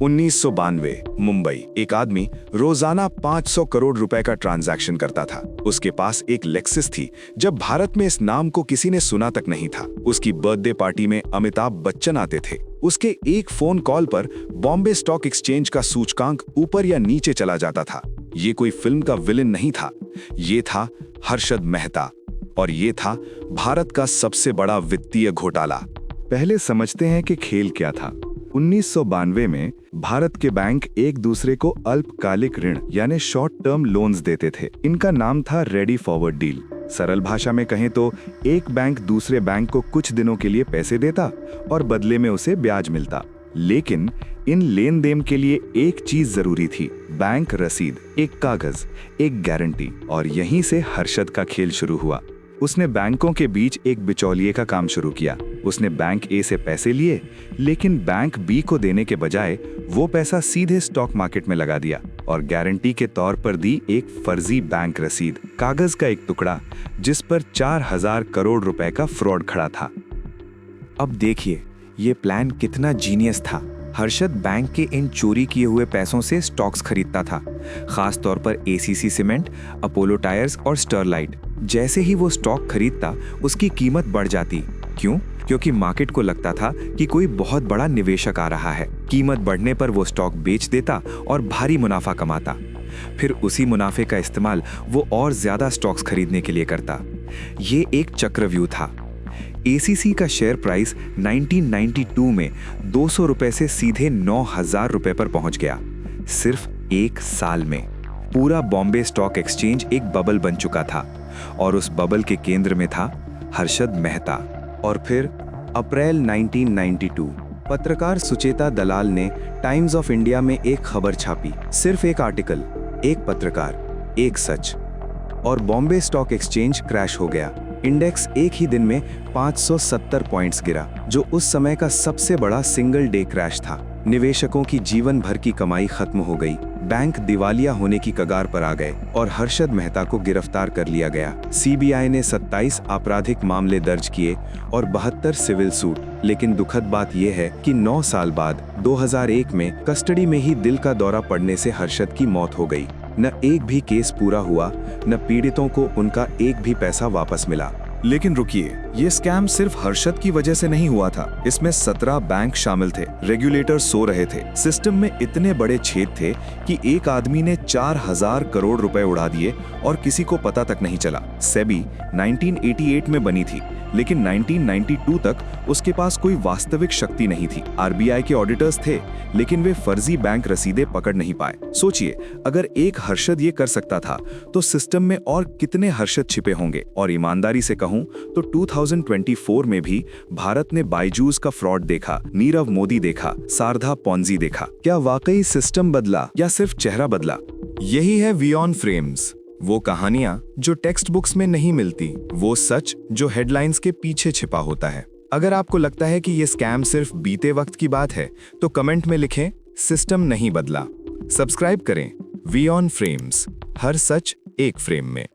1992 मुंबई। एक आदमी रोजाना 500 करोड़ रुपए का ट्रांजैक्शन करता था। उसके पास एक लेक्सिस थी। जब भारत में इस नाम को किसी ने सुना तक नहीं था। उसकी बर्थडे पार्टी में अमिताभ बच्चन आते थे। उसके एक फोन कॉल पर बॉम्बे स्टॉक एक्सचेंज का सूचकांक ऊपर या नीचे चला जाता था। ये कोई फिल्म का विलेन नहीं था, ये था हर्षद मेहता, और ये था भारत का सबसे बड़ा वित्तीय घोटाला। पहले समझते हैं कि खेल क्या था। 1992 में भारत के बैंक एक दूसरे को अल्पकालिक ऋण यानी शॉर्ट टर्म लोन्स देते थे। इनका नाम था रेडी फॉरवर्ड डील। सरल भाषा में कहें तो एक बैंक दूसरे बैंक को कुछ दिनों के लिए पैसे देता और बदले में उसे ब्याज मिलता। लेकिन इन लेन देन के लिए एक चीज जरूरी थी, बैंक रसीद, एक कागज, एक गारंटी। और यहीं से हर्षद का खेल शुरू हुआ। उसने बैंकों के बीच एक बिचौलिए का काम शुरू किया। उसने बैंक ए से पैसे लिए, लेकिन बैंक बी को देने के बजाय वो पैसा सीधे स्टॉक मार्केट में लगा दिया और गारंटी के तौर पर दी एक फर्जी बैंक रसीद, कागज का एक टुकड़ा जिस पर 4000 करोड़ रुपए का फ्रॉड खड़ा था। अब देखिए ये प्लान कितना जीनियस था। हर्षद बैंक के इन चोरी किए हुए पैसों से स्टॉक्स खरीदता था, खास तौर पर एसीसी सीमेंट, अपोलो टायर्स और स्टरलाइट। जैसे ही वो स्टॉक खरीदता उसकी कीमत बढ़ जाती। क्यों? क्योंकि मार्केट को लगता था कि कोई बहुत बड़ा निवेशक आ रहा है। कीमत बढ़ने पर वो स्टॉक बेच देता और भारी मुनाफा कमाता। फिर उसी मुनाफे का इस्तेमाल वो और ज्यादा स्टॉक्स खरीदने के लिए करता। ये एक चक्रव्यूह था। एसीसी का शेयर प्राइस 1992 में 200 रुपए से सीधे 9000 रुपए पर पहुंच गया। सिर्फ एक साल में पूरा बॉम्बे स्टॉक एक्सचेंज एक बबल बन चुका था और उस बबल के केंद्र में था हर्षद मेहता। और फिर अप्रैल 1992 पत्रकार सुचेता दलाल ने टाइम्स ऑफ इंडिया में एक खबर छापी। सिर्फ एक आर्टिकल, एक पत्रकार, एक सच, और बॉम्बे स्टॉक एक्सचेंज क्रैश हो गया। इंडेक्स एक ही दिन में 570 पॉइंट्स गिरा, जो उस समय का सबसे बड़ा सिंगल डे क्रैश था। निवेशकों की जीवन भर की कमाई खत्म हो गई। बैंक दिवालिया होने की कगार पर आ गए और हर्षद मेहता को गिरफ्तार कर लिया गया। सीबीआई ने 27 आपराधिक मामले दर्ज किए और 72 सिविल सूट। लेकिन दुखद बात यह है कि 9 साल बाद 2001 में कस्टडी में ही दिल का दौरा पड़ने से हर्षद की मौत हो गई। न एक भी केस पूरा हुआ, न पीड़ितों को उनका एक भी पैसा वापस मिला। लेकिन रुकिए, ये स्कैम सिर्फ हर्षद की वजह से नहीं हुआ था। इसमें 17 बैंक शामिल थे। रेगुलेटर सो रहे थे। सिस्टम में इतने बड़े छेद थे कि एक आदमी ने 4000 करोड़ रुपए उड़ा दिए और किसी को पता तक नहीं चला। सेबी 1988 में बनी थी, लेकिन 1992 तक उसके पास कोई वास्तविक शक्ति नहीं थी। आरबीआई के ऑडिटर्स थे, लेकिन वे फर्जी बैंक रसीदें पकड़ नहीं पाए। सोचिए, अगर एक हर्षद ये कर सकता था तो सिस्टम में और कितने हर्षद छिपे होंगे। और ईमानदारी से कहूं तो 2024 में भी भारत ने बायजूस का फ्रॉड देखा, नीरव मोदी देखा, शारदा पॉन्जी देखा। क्या वाकई सिस्टम बदला या सिर्फ चेहरा बदला? यही है बियॉन्ड फ्रेम्स। वो कहानियां जो टेक्स्ट बुक्स में नहीं मिलती, वो सच जो हेडलाइंस के पीछे छिपा होता है। अगर आपको लगता है कि ये स्कैम सिर्फ बीते वक्त की बात है, तो कमेंट में लिखें, सिस्टम नहीं बदला। सब्सक्राइब करें बियॉन्ड फ्रेम्स, हर सच एक फ्रेम में।